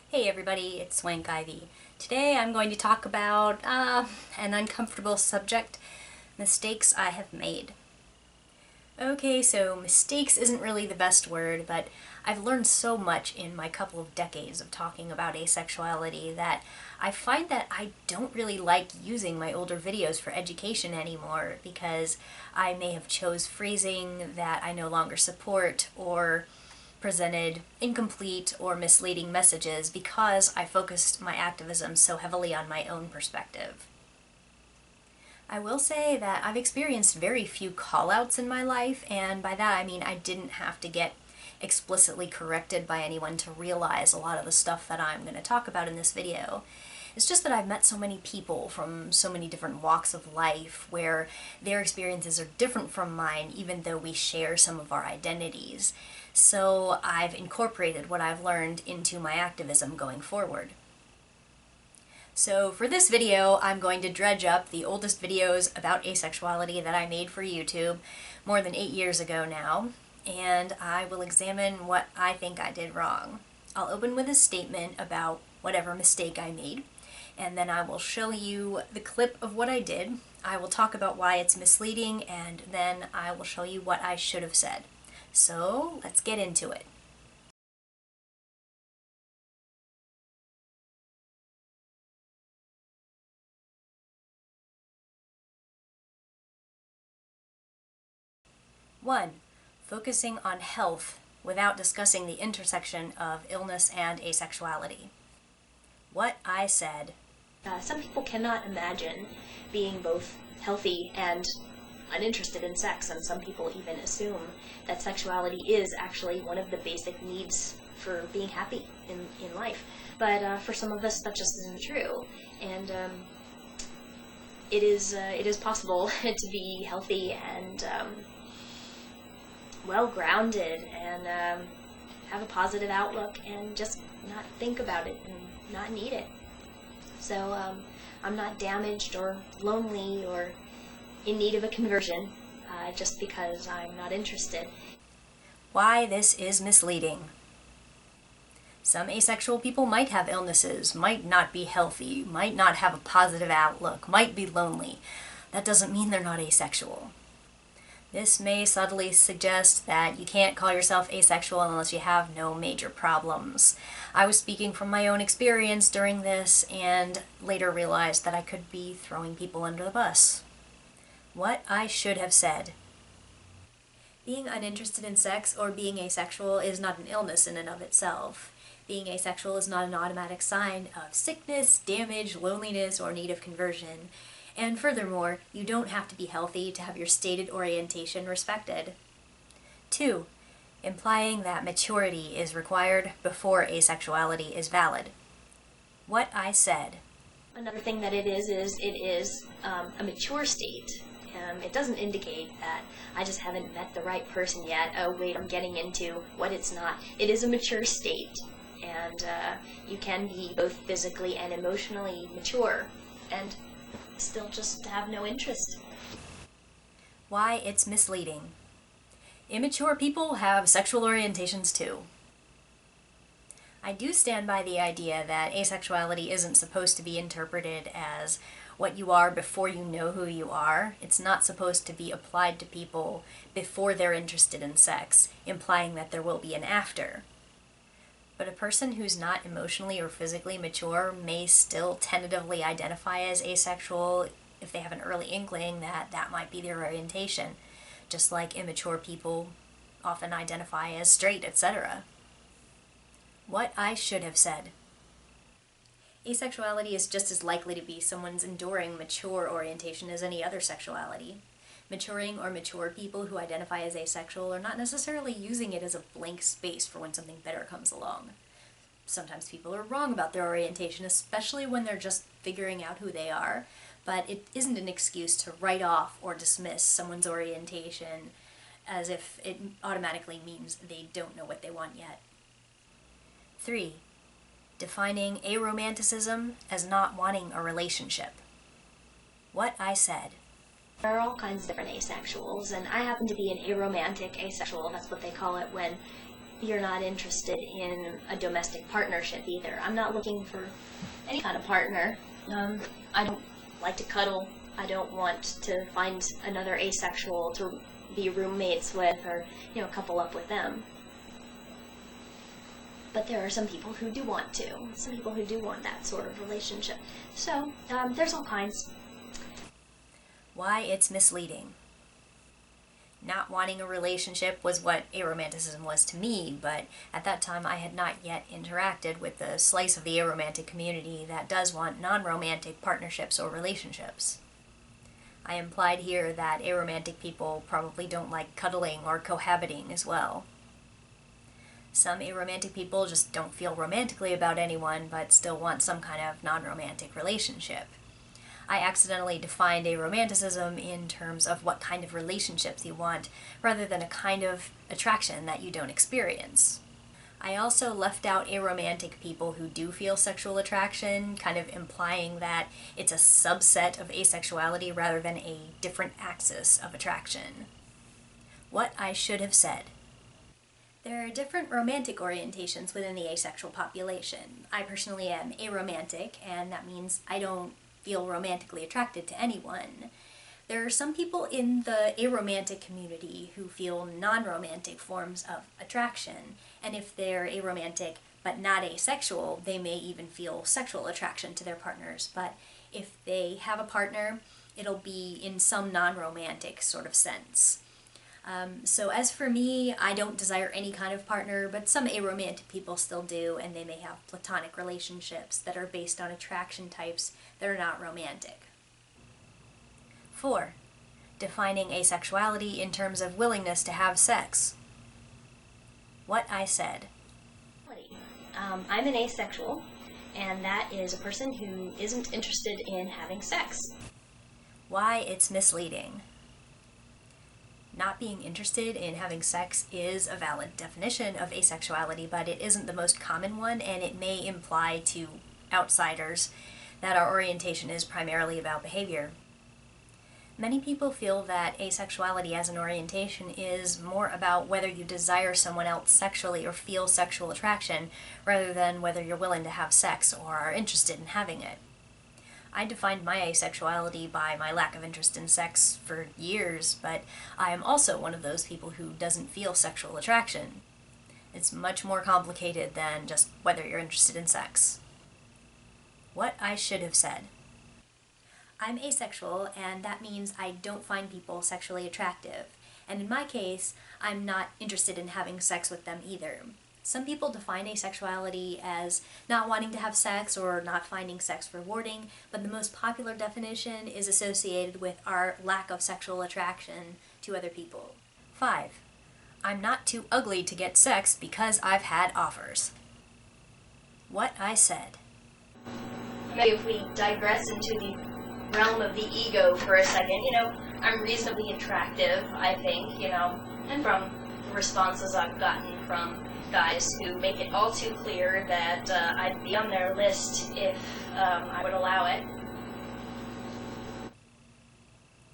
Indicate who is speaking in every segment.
Speaker 1: Hey everybody, it's Swank Ivy. Today I'm going to talk about an uncomfortable subject, mistakes I have made. Okay, so mistakes isn't really the best word, but I've learned so much in my couple of decades of talking about asexuality that I find that I don't really like using my older videos for education anymore because I may have chose phrasing that I no longer support or presented incomplete or misleading messages because I focused my activism so heavily on my own perspective. I will say that I've experienced very few call-outs in my life, and by that I mean I didn't have to get explicitly corrected by anyone to realize a lot of the stuff that I'm going to talk about in this video. It's just that I've met so many people from so many different walks of life where their experiences are different from mine even though we share some of our identities. So I've incorporated what I've learned into my activism going forward. So for this video, I'm going to dredge up the oldest videos about asexuality that I made for YouTube more than 8 years ago now, and I will examine what I think I did wrong. I'll open with a statement about whatever mistake I made, and then I will show you the clip of what I did. I will talk about why it's misleading, and then I will show you what I should have said. So let's get into it. One, focusing on health without discussing the intersection of illness and asexuality. What I said.
Speaker 2: Some people cannot imagine being both healthy and uninterested in sex, and some people even assume that sexuality is actually one of the basic needs for being happy in life. But for some of us, that just isn't true. And it is possible to be healthy and well grounded and have a positive outlook and just not think about it and not need it. So I'm not damaged or lonely or in need of a conversion just because I'm not interested.
Speaker 1: Why this is misleading. Some asexual people might have illnesses, might not be healthy, might not have a positive outlook, might be lonely. That doesn't mean they're not asexual. This may subtly suggest that you can't call yourself asexual unless you have no major problems. I was speaking from my own experience during this and later realized that I could be throwing people under the bus. What I should have said. Being uninterested in sex or being asexual is not an illness in and of itself. Being asexual is not an automatic sign of sickness, damage, loneliness, or need of conversion. And furthermore, you don't have to be healthy to have your stated orientation respected. 2. Implying that maturity is required before asexuality is valid. What I said.
Speaker 2: Another thing that it is a mature state. It doesn't indicate that I just haven't met the right person yet. Oh wait, I'm getting into what it's not. It is a mature state, and you can be both physically and emotionally mature and still just have no interest.
Speaker 1: Why it's misleading. Immature people have sexual orientations too. I do stand by the idea that asexuality isn't supposed to be interpreted as what you are before you know who you are. It's not supposed to be applied to people before they're interested in sex, implying that there will be an after. But a person who's not emotionally or physically mature may still tentatively identify as asexual if they have an early inkling that that might be their orientation, just like immature people often identify as straight, etc. What I should have said. Asexuality is just as likely to be someone's enduring mature orientation as any other sexuality. Maturing or mature people who identify as asexual are not necessarily using it as a blank space for when something better comes along. Sometimes people are wrong about their orientation, especially when they're just figuring out who they are, but it isn't an excuse to write off or dismiss someone's orientation as if it automatically means they don't know what they want yet. 3. Defining aromanticism as not wanting a relationship. What I said.
Speaker 2: There are all kinds of different asexuals, and I happen to be an aromantic asexual. That's what they call it when you're not interested in a domestic partnership either. I'm not looking for any kind of partner. I don't like to cuddle. I don't want to find another asexual to be roommates with or, couple up with them. But there are some people who do want to. Some people who do want that sort of relationship. So, there's all kinds.
Speaker 1: Why it's misleading. Not wanting a relationship was what aromanticism was to me, but at that time I had not yet interacted with the slice of the aromantic community that does want non-romantic partnerships or relationships. I implied here that aromantic people probably don't like cuddling or cohabiting as well. Some aromantic people just don't feel romantically about anyone but still want some kind of non-romantic relationship. I accidentally defined aromanticism in terms of what kind of relationships you want, rather than a kind of attraction that you don't experience. I also left out aromantic people who do feel sexual attraction, kind of implying that it's a subset of asexuality rather than a different axis of attraction. What I should have said. There are different romantic orientations within the asexual population. I personally am aromantic, and that means I don't feel romantically attracted to anyone. There are some people in the aromantic community who feel non-romantic forms of attraction, and if they're aromantic but not asexual, they may even feel sexual attraction to their partners. But if they have a partner, it'll be in some non-romantic sort of sense. So as for me, I don't desire any kind of partner, but some aromantic people still do, and they may have platonic relationships that are based on attraction types that are not romantic. 4. Defining asexuality in terms of willingness to have sex. What I said.
Speaker 2: I'm an asexual, and that is a person who isn't interested in having sex.
Speaker 1: Why it's misleading. Not being interested in having sex is a valid definition of asexuality, but it isn't the most common one, and it may imply to outsiders that our orientation is primarily about behavior. Many people feel that asexuality as an orientation is more about whether you desire someone else sexually or feel sexual attraction, rather than whether you're willing to have sex or are interested in having it. I defined my asexuality by my lack of interest in sex for years, but I am also one of those people who doesn't feel sexual attraction. It's much more complicated than just whether you're interested in sex. What I should have said. I'm asexual, and that means I don't find people sexually attractive. And in my case, I'm not interested in having sex with them either. Some people define asexuality as not wanting to have sex or not finding sex rewarding, but the most popular definition is associated with our lack of sexual attraction to other people. 5. I'm not too ugly to get sex because I've had offers. What I said.
Speaker 2: Maybe if we digress into the realm of the ego for a second, I'm reasonably attractive, I think, and from the responses I've gotten from guys who make it all too clear that I'd be on their list if I would allow it.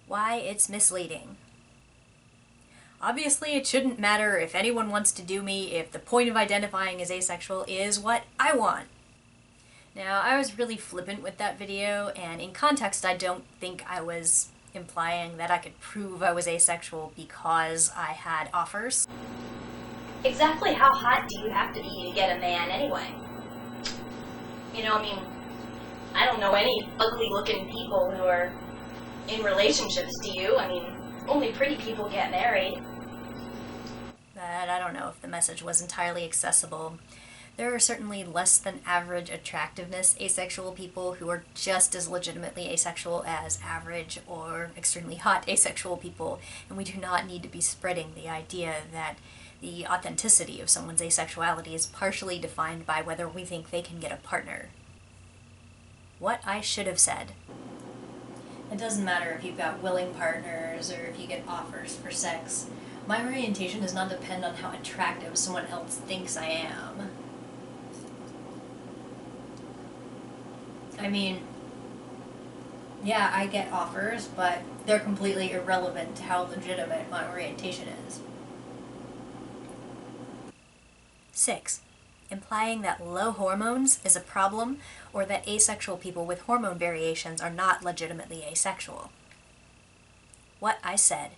Speaker 1: Why it's misleading. Obviously, it shouldn't matter if anyone wants to do me if the point of identifying as asexual is what I want. Now, I was really flippant with that video, and in context, I don't think I was implying that I could prove I was asexual because I had offers.
Speaker 2: Exactly how hot do you have to be to get a man anyway? I don't know any ugly-looking people who are in relationships, do you? Only pretty people get married.
Speaker 1: But I don't know if the message was entirely accessible. There are certainly less than average attractiveness asexual people who are just as legitimately asexual as average or extremely hot asexual people, and we do not need to be spreading the idea that the authenticity of someone's asexuality is partially defined by whether we think they can get a partner. What I should have said. It doesn't matter if you've got willing partners or if you get offers for sex. My orientation does not depend on how attractive someone else thinks I am. Yeah, I get offers, but they're completely irrelevant to how legitimate my orientation is. 6. Implying that low hormones is a problem or that asexual people with hormone variations are not legitimately asexual. What I said.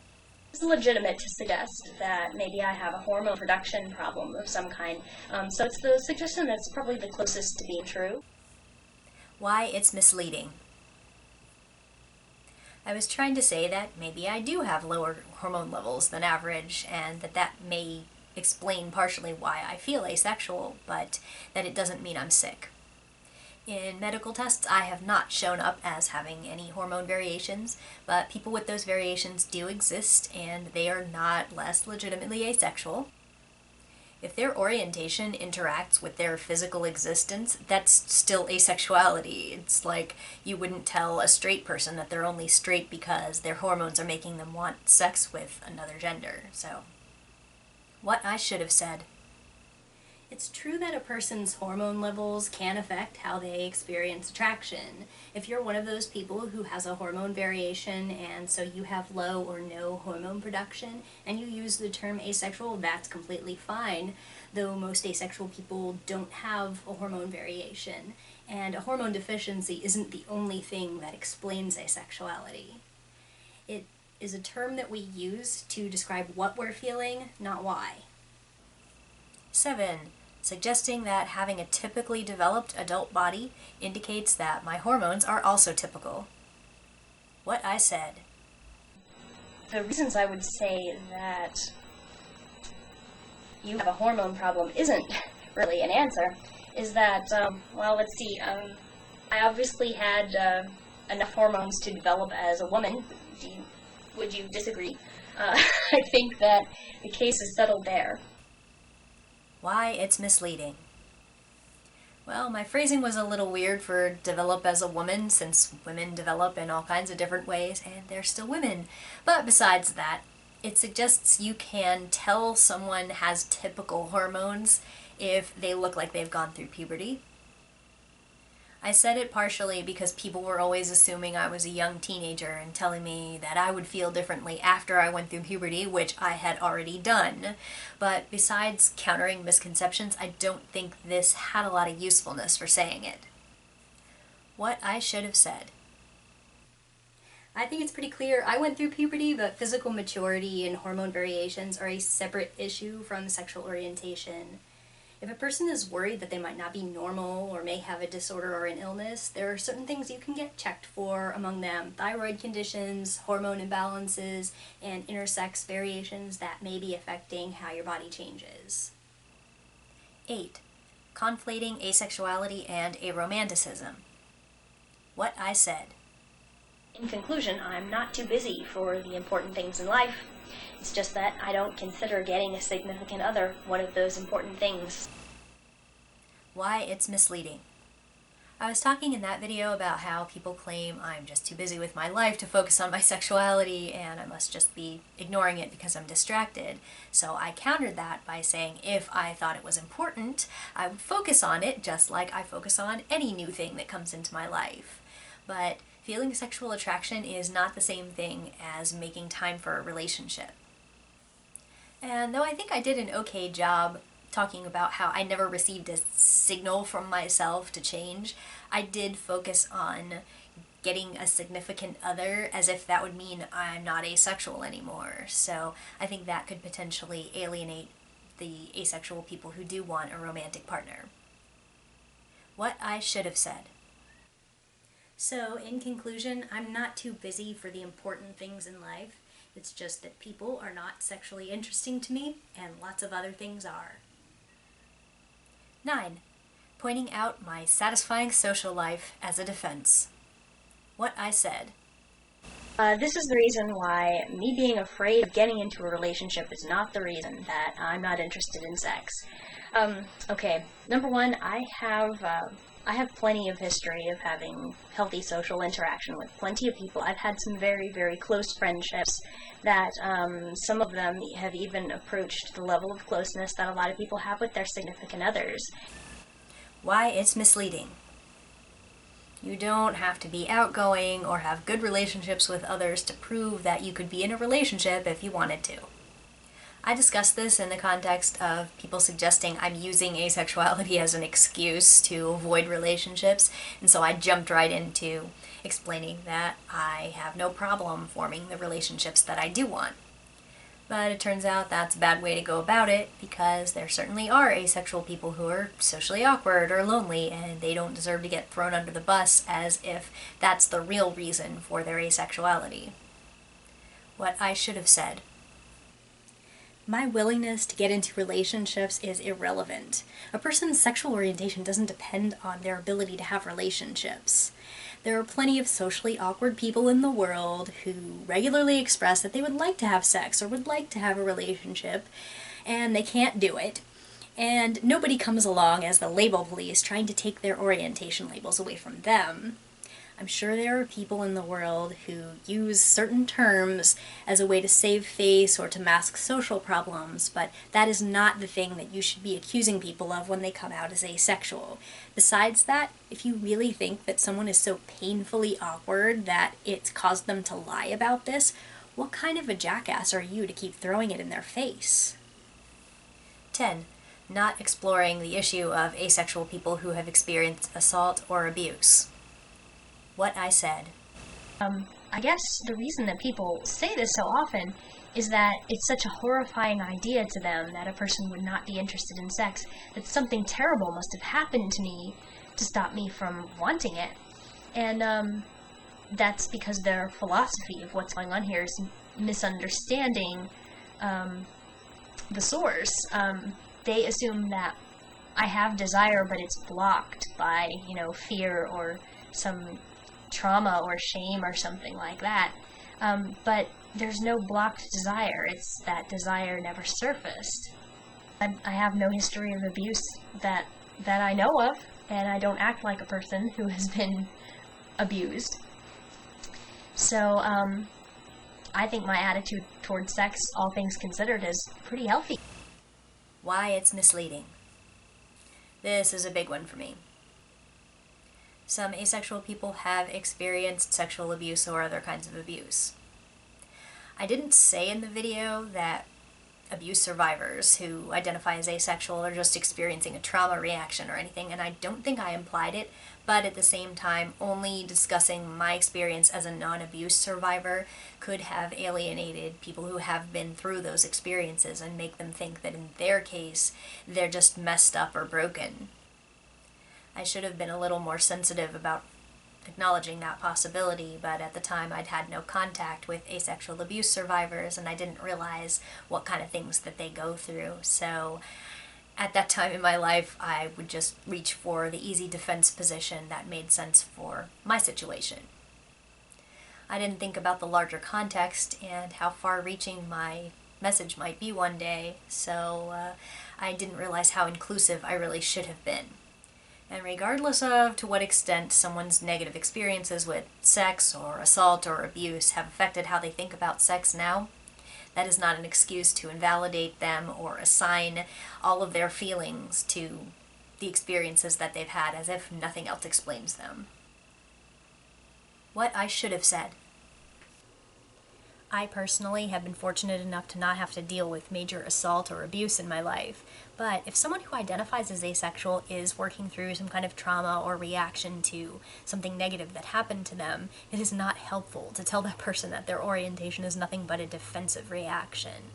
Speaker 2: It's legitimate to suggest that maybe I have a hormone production problem of some kind. So it's the suggestion that's probably the closest to being true.
Speaker 1: Why it's misleading. I was trying to say that maybe I do have lower hormone levels than average, and that may explain partially why I feel asexual, but that it doesn't mean I'm sick. In medical tests, I have not shown up as having any hormone variations, but people with those variations do exist, and they are not less legitimately asexual. If their orientation interacts with their physical existence, that's still asexuality. It's like you wouldn't tell a straight person that they're only straight because their hormones are making them want sex with another gender. So, what I should have said. It's true that a person's hormone levels can affect how they experience attraction. If you're one of those people who has a hormone variation and so you have low or no hormone production and you use the term asexual, that's completely fine, though most asexual people don't have a hormone variation. And a hormone deficiency isn't the only thing that explains asexuality. It is a term that we use to describe what we're feeling, not why. 7. Suggesting that having a typically developed adult body indicates that my hormones are also typical. What I said.
Speaker 2: The reasons I would say that you have a hormone problem isn't really an answer is that, well, let's see, I obviously had enough hormones to develop as a woman. Would you disagree? I think that the case is settled there.
Speaker 1: Why it's misleading. Well, my phrasing was a little weird for develop as a woman, since women develop in all kinds of different ways, and they're still women. But besides that, it suggests you can tell someone has typical hormones if they look like they've gone through puberty. I said it partially because people were always assuming I was a young teenager and telling me that I would feel differently after I went through puberty, which I had already done. But besides countering misconceptions, I don't think this had a lot of usefulness for saying it. What I should have said. I think it's pretty clear I went through puberty, but physical maturity and hormone variations are a separate issue from sexual orientation. If a person is worried that they might not be normal or may have a disorder or an illness, there are certain things you can get checked for, among them thyroid conditions, hormone imbalances, and intersex variations that may be affecting how your body changes. 8. Conflating asexuality and aromanticism. What I said.
Speaker 2: In conclusion, I'm not too busy for the important things in life. It's just that I don't consider getting a significant other one of those important things.
Speaker 1: Why it's misleading. I was talking in that video about how people claim I'm just too busy with my life to focus on my sexuality and I must just be ignoring it because I'm distracted. So I countered that by saying if I thought it was important, I would focus on it just like I focus on any new thing that comes into my life. But feeling sexual attraction is not the same thing as making time for a relationship. And though I think I did an okay job talking about how I never received a signal from myself to change, I did focus on getting a significant other as if that would mean I'm not asexual anymore. So I think that could potentially alienate the asexual people who do want a romantic partner. What I should have said. So, in conclusion, I'm not too busy for the important things in life. It's just that people are not sexually interesting to me, and lots of other things are. 9. Pointing out my satisfying social life as a defense. What I said.
Speaker 2: This is the reason why me being afraid of getting into a relationship is not the reason that I'm not interested in sex. Okay, number one, I have plenty of history of having healthy social interaction with plenty of people. I've had some very, very close friendships that some of them have even approached the level of closeness that a lot of people have with their significant others.
Speaker 1: Why it's misleading. You don't have to be outgoing or have good relationships with others to prove that you could be in a relationship if you wanted to. I discussed this in the context of people suggesting I'm using asexuality as an excuse to avoid relationships, and so I jumped right into explaining that I have no problem forming the relationships that I do want. But it turns out that's a bad way to go about it, because there certainly are asexual people who are socially awkward or lonely, and they don't deserve to get thrown under the bus as if that's the real reason for their asexuality. What I should have said. My willingness to get into relationships is irrelevant. A person's sexual orientation doesn't depend on their ability to have relationships. There are plenty of socially awkward people in the world who regularly express that they would like to have sex or would like to have a relationship, and they can't do it. And nobody comes along as the label police trying to take their orientation labels away from them. I'm sure there are people in the world who use certain terms as a way to save face or to mask social problems, but that is not the thing that you should be accusing people of when they come out as asexual. Besides that, if you really think that someone is so painfully awkward that it's caused them to lie about this, what kind of a jackass are you to keep throwing it in their face? 10. Not exploring the issue of asexual people who have experienced assault or abuse. What I said.
Speaker 2: I guess the reason that people say this so often is that it's such a horrifying idea to them that a person would not be interested in sex, that something terrible must have happened to me to stop me from wanting it. And that's because their philosophy of what's going on here is misunderstanding the source. They assume that I have desire, but it's blocked by, fear or some trauma or shame or something like that. But there's no blocked desire. It's that desire never surfaced. I have no history of abuse that I know of, and I don't act like a person who has been abused. So I think my attitude towards sex, all things considered, is pretty healthy.
Speaker 1: Why it's misleading. This is a big one for me. Some asexual people have experienced sexual abuse or other kinds of abuse. I didn't say in the video that abuse survivors who identify as asexual are just experiencing a trauma reaction or anything, and I don't think I implied it, but at the same time, only discussing my experience as a non-abuse survivor could have alienated people who have been through those experiences and make them think that in their case, they're just messed up or broken. I should have been a little more sensitive about acknowledging that possibility, but at the time I'd had no contact with asexual abuse survivors and I didn't realize what kind of things that they go through. So at that time in my life, I would just reach for the easy defense position that made sense for my situation. I didn't think about the larger context and how far-reaching my message might be one day, so I didn't realize how inclusive I really should have been. And regardless of to what extent someone's negative experiences with sex or assault or abuse have affected how they think about sex now, that is not an excuse to invalidate them or assign all of their feelings to the experiences that they've had as if nothing else explains them. What I should have said. I personally have been fortunate enough to not have to deal with major assault or abuse in my life, but if someone who identifies as asexual is working through some kind of trauma or reaction to something negative that happened to them, it is not helpful to tell that person that their orientation is nothing but a defensive reaction.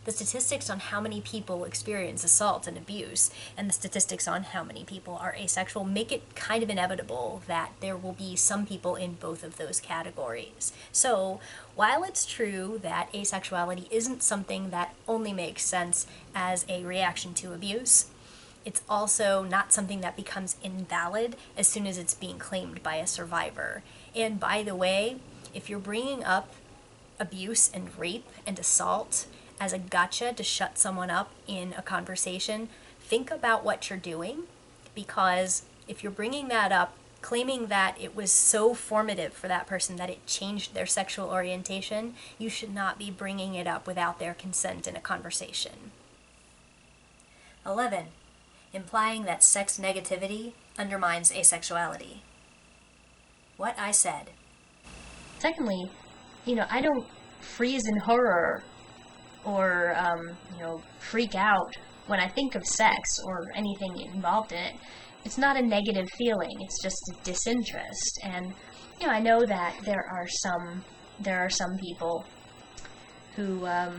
Speaker 1: The statistics on how many people experience assault and abuse, and the statistics on how many people are asexual make it kind of inevitable that there will be some people in both of those categories. So, while it's true that asexuality isn't something that only makes sense as a reaction to abuse, it's also not something that becomes invalid as soon as it's being claimed by a survivor. And by the way, if you're bringing up abuse and rape and assault as a gotcha to shut someone up in a conversation, think about what you're doing, because if you're bringing that up, claiming that it was so formative for that person that it changed their sexual orientation, you should not be bringing it up without their consent in a conversation. 11. Implying that sex negativity undermines asexuality. What I said.
Speaker 2: Secondly, I don't freeze in horror or freak out when I think of sex or anything involved in it. It's not a negative feeling. It's just a disinterest. And I know that there are some people who are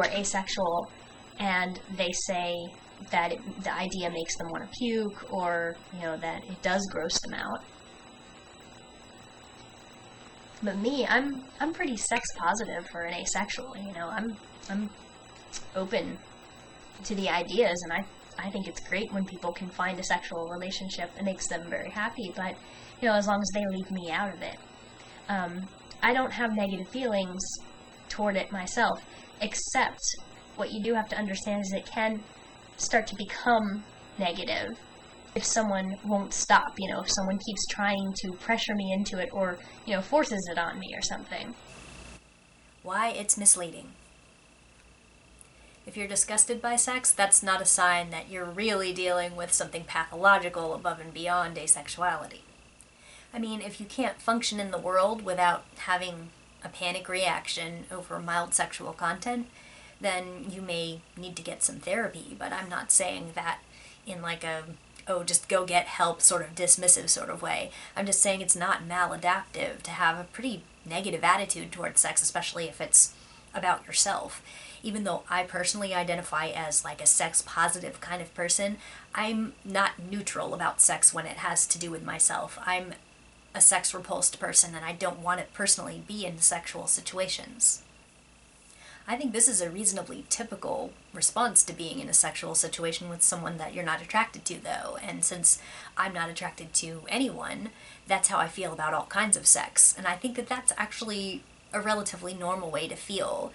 Speaker 2: asexual, and they say that the idea makes them want to puke, or that it does gross them out. But me, I'm pretty sex positive for an asexual. I'm open to the ideas, and I think it's great when people can find a sexual relationship. It makes them very happy, but as long as they leave me out of it. I don't have negative feelings toward it myself, except what you do have to understand is it can start to become negative if someone won't stop, if someone keeps trying to pressure me into it, or forces it on me or something.
Speaker 1: Why it's misleading. If you're disgusted by sex, that's not a sign that you're really dealing with something pathological above and beyond asexuality. I mean, if you can't function in the world without having a panic reaction over mild sexual content, then you may need to get some therapy, but I'm not saying that in like a, oh, just go get help sort of dismissive sort of way. I'm just saying it's not maladaptive to have a pretty negative attitude towards sex, especially if it's about yourself. Even though I personally identify as like a sex positive kind of person, I'm not neutral about sex when it has to do with myself. I'm a sex repulsed person, and I don't want to personally be in sexual situations. I think this is a reasonably typical response to being in a sexual situation with someone that you're not attracted to, though, and since I'm not attracted to anyone, that's how I feel about all kinds of sex, and I think that that's actually a relatively normal way to feel.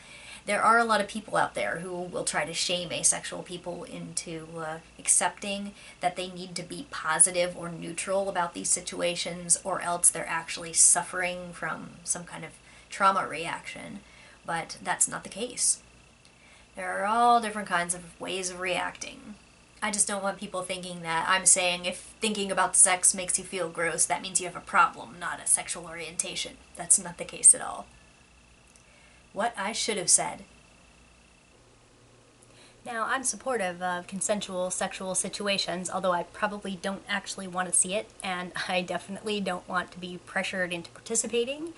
Speaker 1: There are a lot of people out there who will try to shame asexual people into accepting that they need to be positive or neutral about these situations, or else they're actually suffering from some kind of trauma reaction. But that's not the case. There are all different kinds of ways of reacting. I just don't want people thinking that I'm saying if thinking about sex makes you feel gross, that means you have a problem, not a sexual orientation. That's not the case at all. What I should have said. Now, I'm supportive of consensual sexual situations, although I probably don't actually want to see it, and I definitely don't want to be pressured into participating.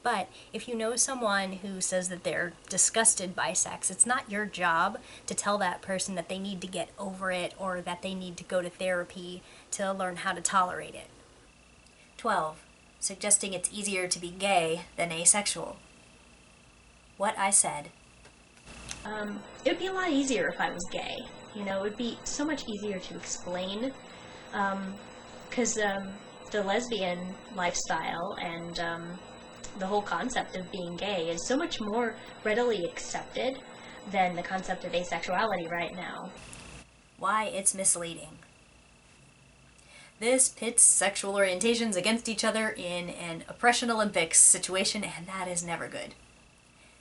Speaker 1: But if you know someone who says that they're disgusted by sex, it's not your job to tell that person that they need to get over it or that they need to go to therapy to learn how to tolerate it. 12. Suggesting it's easier to be gay than asexual. What I said.
Speaker 2: It would be a lot easier if I was gay. It would be so much easier to explain, because the lesbian lifestyle and the whole concept of being gay is so much more readily accepted than the concept of asexuality right now.
Speaker 1: Why it's misleading. This pits sexual orientations against each other in an oppression Olympics situation, and that is never good.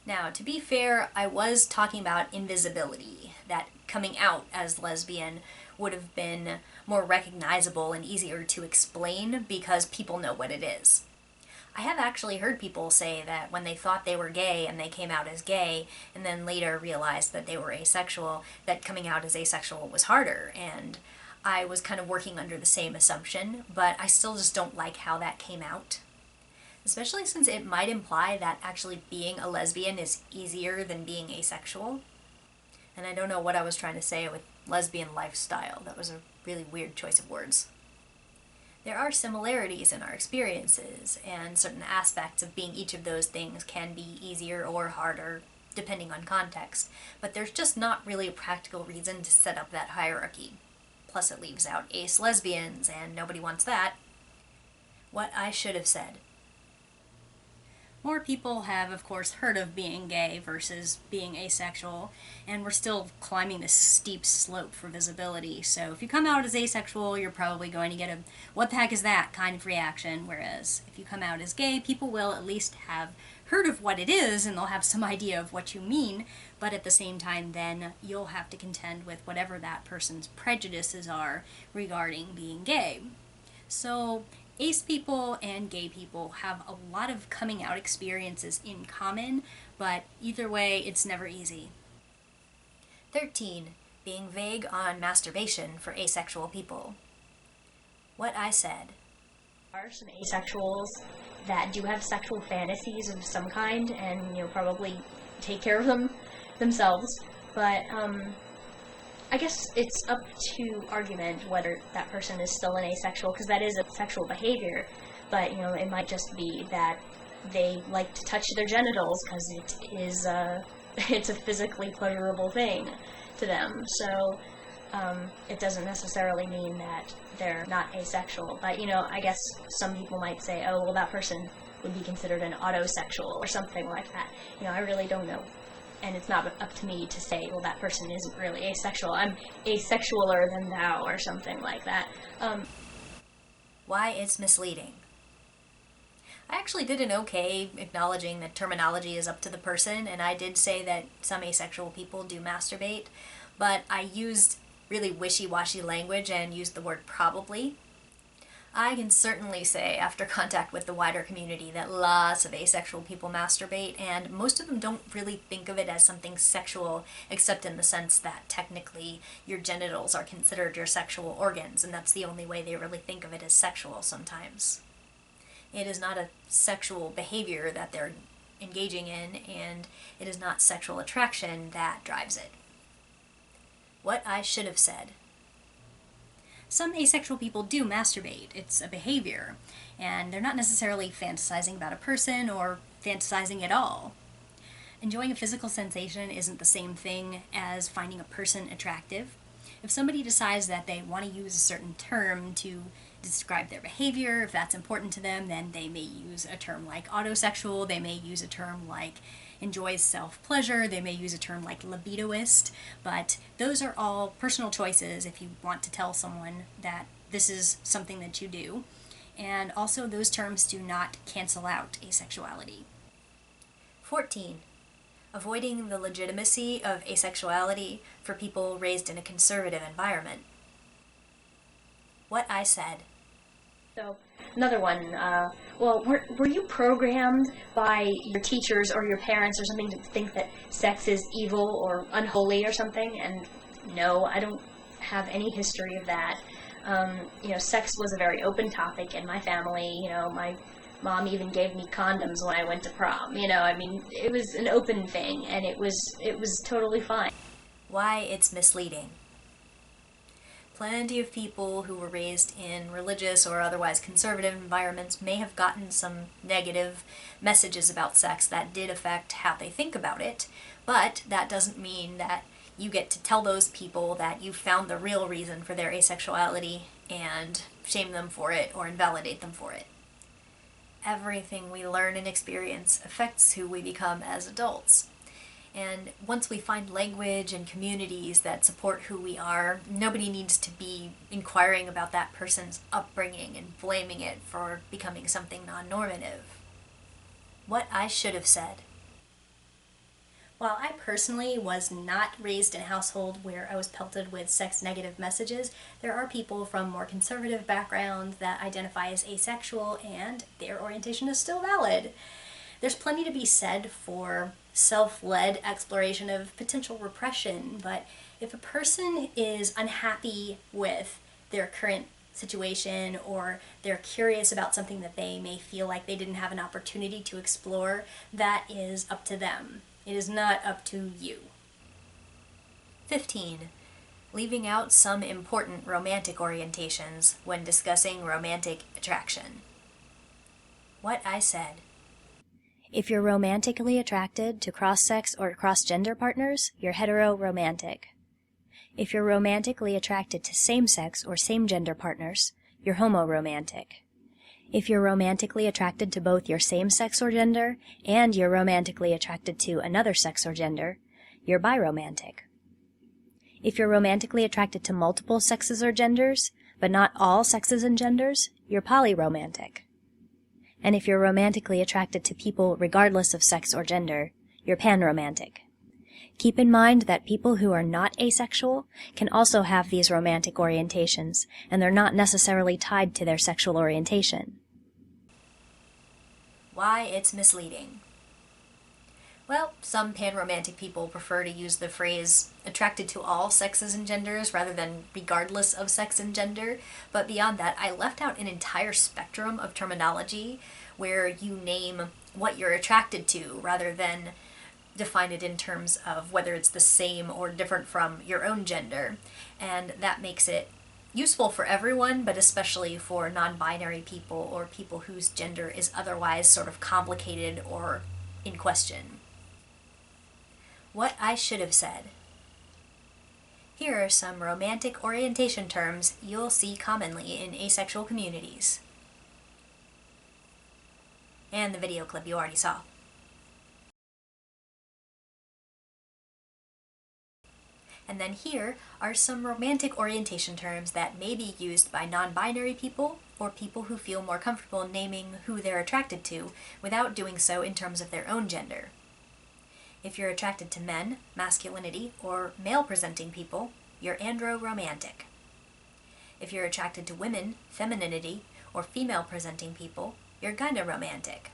Speaker 1: Now, to be fair, I was talking about invisibility, that coming out as lesbian would have been more recognizable and easier to explain because people know what it is. I have actually heard people say that when they thought they were gay and they came out as gay and then later realized that they were asexual, that coming out as asexual was harder, and I was kind of working under the same assumption, but I still just don't like how that came out. Especially since it might imply that actually being a lesbian is easier than being asexual. And I don't know what I was trying to say with lesbian lifestyle. That was a really weird choice of words. There are similarities in our experiences, and certain aspects of being each of those things can be easier or harder, depending on context, but there's just not really a practical reason to set up that hierarchy. Plus it leaves out ace lesbians, and nobody wants that. What I should have said. More people have, of course, heard of being gay versus being asexual, and we're still climbing this steep slope for visibility. So if you come out as asexual, you're probably going to get a "what the heck is that" kind of reaction, whereas if you come out as gay, people will at least have heard of what it is, and they'll have some idea of what you mean, but at the same time then you'll have to contend with whatever that person's prejudices are regarding being gay. So Ace people and gay people have a lot of coming out experiences in common, but either way, it's never easy. 13. Being vague on masturbation for asexual people. What I said.
Speaker 2: There are some asexuals that do have sexual fantasies of some kind and, probably take care of them themselves, but I guess it's up to argument whether that person is still an asexual, because that is a sexual behavior, but, it might just be that they like to touch their genitals because it is it's a physically pleasurable thing to them, so it doesn't necessarily mean that they're not asexual, but, I guess some people might say, oh, well, that person would be considered an autosexual or something like that. I really don't know. And it's not up to me to say, well, that person isn't really asexual. I'm asexualer than thou, or something like that.
Speaker 1: Why it's misleading. I actually did an okay acknowledging that terminology is up to the person, and I did say that some asexual people do masturbate, but I used really wishy-washy language and used the word probably. I can certainly say, after contact with the wider community, that lots of asexual people masturbate, and most of them don't really think of it as something sexual, except in the sense that technically your genitals are considered your sexual organs, and that's the only way they really think of it as sexual sometimes. It is not a sexual behavior that they're engaging in, and it is not sexual attraction that drives it. What I should have said. Some asexual people do masturbate. It's a behavior, and they're not necessarily fantasizing about a person or fantasizing at all. Enjoying a physical sensation isn't the same thing as finding a person attractive. If somebody decides that they want to use a certain term to describe their behavior, if that's important to them, then they may use a term like autosexual, they may use a term like enjoys self-pleasure, they may use a term like libidoist, but those are all personal choices if you want to tell someone that this is something that you do. And also those terms do not cancel out asexuality. 14. Avoiding the legitimacy of asexuality for people raised in a conservative environment. What I said.
Speaker 2: So, another one, were you programmed by your teachers or your parents or something to think that sex is evil or unholy or something? And no, I don't have any history of that. Sex was a very open topic in my family. My mom even gave me condoms when I went to prom. It was an open thing, and it was totally fine.
Speaker 1: Why it's misleading. Plenty of people who were raised in religious or otherwise conservative environments may have gotten some negative messages about sex that did affect how they think about it, but that doesn't mean that you get to tell those people that you found the real reason for their asexuality and shame them for it or invalidate them for it. Everything we learn and experience affects who we become as adults. And once we find language and communities that support who we are, nobody needs to be inquiring about that person's upbringing and blaming it for becoming something non-normative. What I should have said. While I personally was not raised in a household where I was pelted with sex-negative messages, there are people from more conservative backgrounds that identify as asexual, and their orientation is still valid. There's plenty to be said for self-led exploration of potential repression, but if a person is unhappy with their current situation or they're curious about something that they may feel like they didn't have an opportunity to explore, that is up to them. It is not up to you. 15. Leaving out some important romantic orientations when discussing romantic attraction. What I said. If you're romantically attracted to cross-sex or cross-gender partners, you're hetero-romantic. If you're romantically attracted to same-sex or same-gender partners, you're homo-romantic. If you're romantically attracted to both your same-sex or gender, and you're romantically attracted to another sex or gender, you're biromantic. If you're romantically attracted to multiple sexes or genders, but not all sexes and genders, you're polyromantic. And if you're romantically attracted to people regardless of sex or gender, you're panromantic. Keep in mind that people who are not asexual can also have these romantic orientations, and they're not necessarily tied to their sexual orientation. Why it's misleading. Well, some panromantic people prefer to use the phrase attracted to all sexes and genders rather than regardless of sex and gender, but beyond that, I left out an entire spectrum of terminology where you name what you're attracted to rather than define it in terms of whether it's the same or different from your own gender. And that makes it useful for everyone, but especially for non-binary people or people whose gender is otherwise sort of complicated or in question. What I should have said. Here are some romantic orientation terms you'll see commonly in asexual communities. And the video clip you already saw. And then here are some romantic orientation terms that may be used by non-binary people or people who feel more comfortable naming who they're attracted to without doing so in terms of their own gender. If you're attracted to men, masculinity, or male-presenting people, you're androromantic. If you're attracted to women, femininity, or female-presenting people, you're gyneromantic.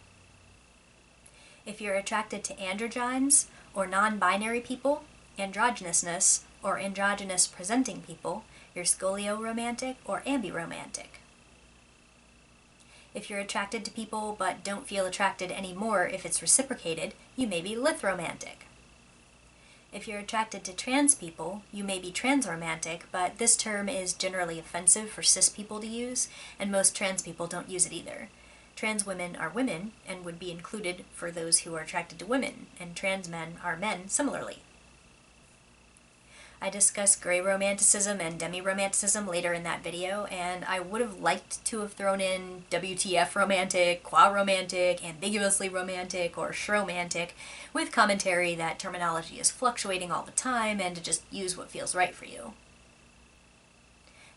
Speaker 1: If you're attracted to androgynes, or non-binary people, androgynousness, or androgynous-presenting people, you're scolioromantic or ambiromantic. If you're attracted to people but don't feel attracted anymore if it's reciprocated, you may be lithromantic. If you're attracted to trans people, you may be transromantic, but this term is generally offensive for cis people to use, and most trans people don't use it either. Trans women are women and would be included for those who are attracted to women, and trans men are men similarly. I discuss Grayromanticism and Demiromanticism later in that video, and I would have liked to have thrown in WTF romantic, qua-romantic, ambiguously romantic, or shromantic, with commentary that terminology is fluctuating all the time and to just use what feels right for you.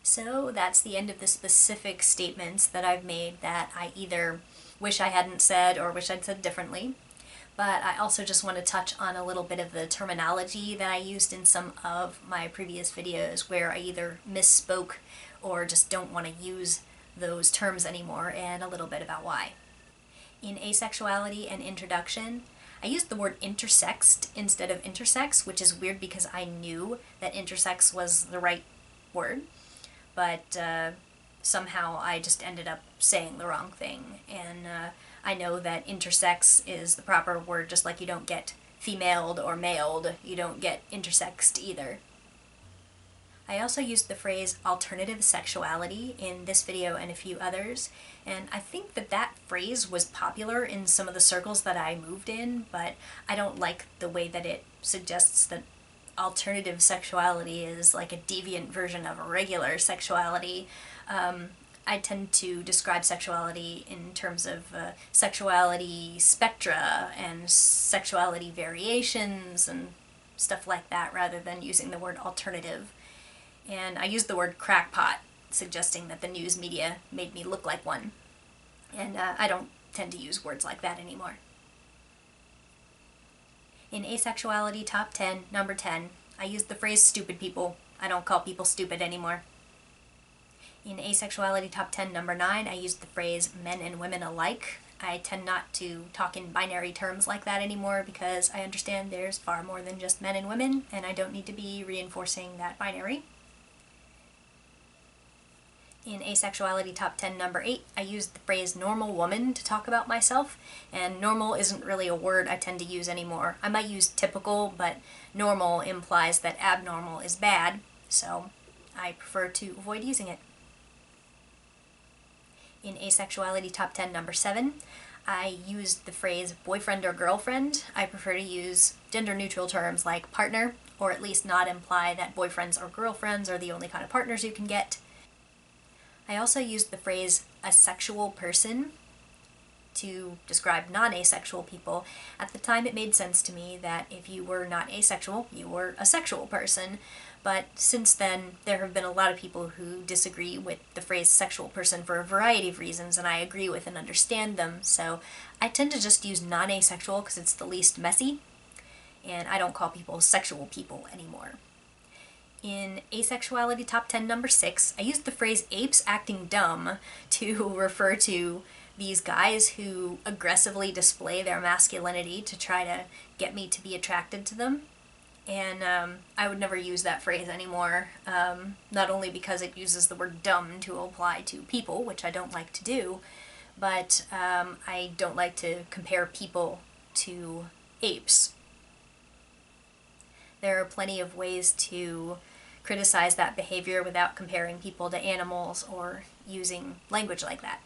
Speaker 1: So that's the end of the specific statements that I've made that I either wish I hadn't said or wish I'd said differently. But I also just want to touch on a little bit of the terminology that I used in some of my previous videos where I either misspoke or just don't want to use those terms anymore, and a little bit about why. In Asexuality and Introduction, I used the word intersexed instead of intersex, which is weird because I knew that intersex was the right word, but somehow I just ended up saying the wrong thing, and I know that intersex is the proper word, just like you don't get femaled or maled, you don't get intersexed either. I also used the phrase alternative sexuality in this video and a few others, and I think that that phrase was popular in some of the circles that I moved in, but I don't like the way that it suggests that alternative sexuality is like a deviant version of a regular sexuality. I tend to describe sexuality in terms of sexuality spectra and sexuality variations and stuff like that rather than using the word alternative. And I used the word crackpot, suggesting that the news media made me look like one. And I don't tend to use words like that anymore. In Asexuality Top 10, number 10, I used the phrase stupid people. I don't call people stupid anymore. In Asexuality Top 10, number 9, I used the phrase men and women alike. I tend not to talk in binary terms like that anymore because I understand there's far more than just men and women, and I don't need to be reinforcing that binary. In Asexuality Top 10, number 8, I used the phrase normal woman to talk about myself, and normal isn't really a word I tend to use anymore. I might use typical, but normal implies that abnormal is bad, so I prefer to avoid using it. In Asexuality Top 10, number 7, I used the phrase boyfriend or girlfriend. I prefer to use gender-neutral terms like partner, or at least not imply that boyfriends or girlfriends are the only kind of partners you can get. I also used the phrase asexual person to describe non-asexual people. At the time it made sense to me that if you were not asexual, you were a sexual person. But since then, there have been a lot of people who disagree with the phrase sexual person for a variety of reasons, and I agree with and understand them, so I tend to just use non-asexual because it's the least messy. and I don't call people sexual people anymore. In Asexuality Top 10 number 6, I used the phrase apes acting dumb to refer to these guys who aggressively display their masculinity to try to get me to be attracted to them. And I would never use that phrase anymore, not only because it uses the word dumb to apply to people, which I don't like to do, but I don't like to compare people to apes. There are plenty of ways to criticize that behavior without comparing people to animals or using language like that.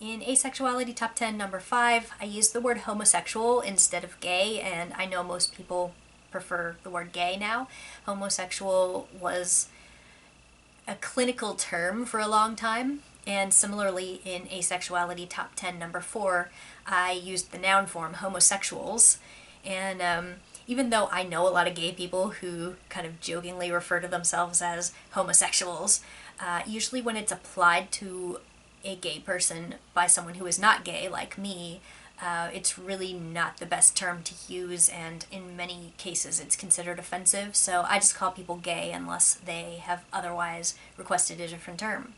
Speaker 1: In Asexuality Top 10 number 5, I used the word homosexual instead of gay, and I know most people prefer the word gay now. Homosexual was a clinical term for a long time, and similarly in Asexuality Top 10 number 4, I used the noun form homosexuals, and even though I know a lot of gay people who kind of jokingly refer to themselves as homosexuals, usually when it's applied to a gay person by someone who is not gay, like me, it's really not the best term to use, and in many cases it's considered offensive, so I just call people gay unless they have otherwise requested a different term.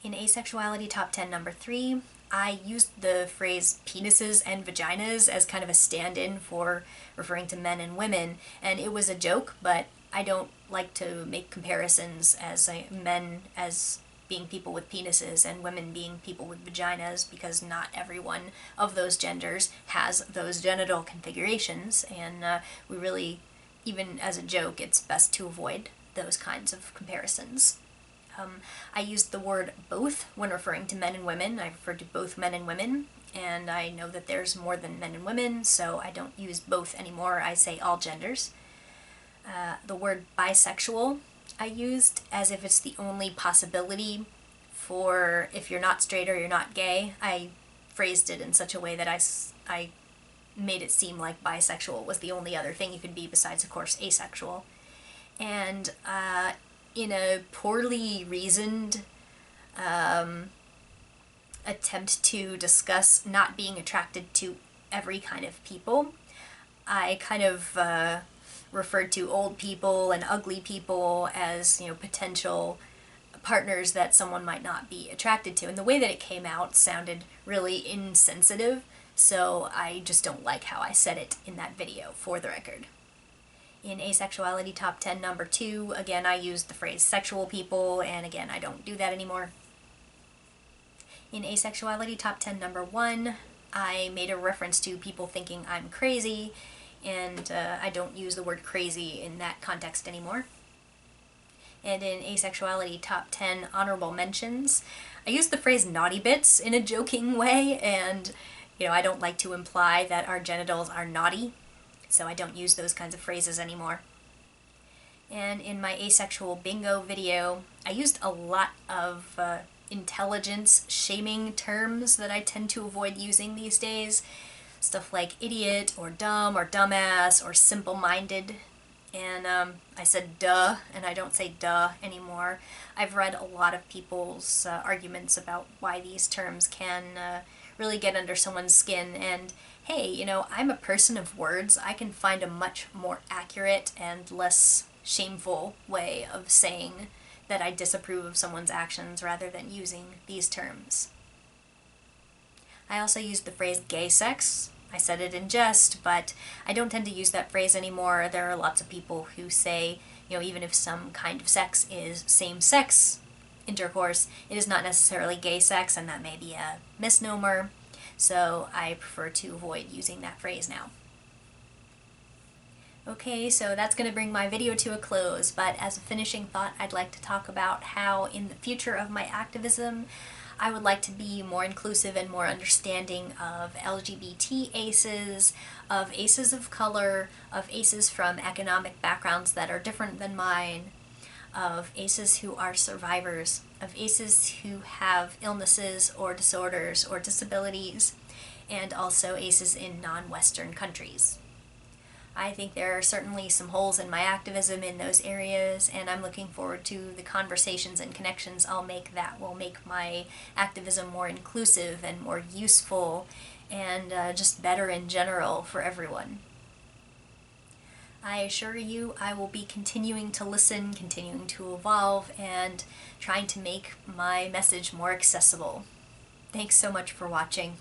Speaker 1: In Asexuality Top 10 number 3, I used the phrase penises and vaginas as kind of a stand-in for referring to men and women, and it was a joke, but I don't like to make comparisons as men as being people with penises and women being people with vaginas, because not everyone of those genders has those genital configurations, and we really, even as a joke, it's best to avoid those kinds of comparisons. I used the word both when referring to men and women. I referred to both men and women, and I know that there's more than men and women, so I don't use both anymore. I say all genders. The word bisexual I used as if it's the only possibility for if you're not straight or you're not gay. I phrased it in such a way that I made it seem like bisexual was the only other thing you could be besides, of course, asexual. And in a poorly reasoned attempt to discuss not being attracted to every kind of people, I kind of referred to old people and ugly people as, potential partners that someone might not be attracted to. And the way that it came out sounded really insensitive, so I just don't like how I said it in that video, for the record. In Asexuality Top 10 number 2, again, I used the phrase sexual people, and again, I don't do that anymore. In Asexuality Top 10 number 1, I made a reference to people thinking I'm crazy, and I don't use the word crazy in that context anymore. And in Asexuality Top 10 honorable mentions, I used the phrase naughty bits in a joking way, and I don't like to imply that our genitals are naughty, so I don't use those kinds of phrases anymore. And in my asexual bingo video, I used a lot of intelligence shaming terms that I tend to avoid using these days. Stuff like idiot, or dumb, or dumbass, or simple-minded. And I said duh, and I don't say duh anymore. I've read a lot of people's arguments about why these terms can really get under someone's skin, and hey, I'm a person of words. I can find a much more accurate and less shameful way of saying that I disapprove of someone's actions rather than using these terms. I also used the phrase gay sex. I said it in jest, but I don't tend to use that phrase anymore. There are lots of people who say, even if some kind of sex is same-sex intercourse, it is not necessarily gay sex, and that may be a misnomer, so I prefer to avoid using that phrase now. Okay, so that's going to bring my video to a close, but as a finishing thought, I'd like to talk about how in the future of my activism, I would like to be more inclusive and more understanding of LGBT aces, of aces of color, of aces from economic backgrounds that are different than mine, of aces who are survivors, of aces who have illnesses or disorders or disabilities, and also aces in non-Western countries. I think there are certainly some holes in my activism in those areas, and I'm looking forward to the conversations and connections I'll make that will make my activism more inclusive and more useful and just better in general for everyone. I assure you I will be continuing to listen, continuing to evolve, and trying to make my message more accessible. Thanks so much for watching.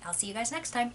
Speaker 1: I'll see you guys next time.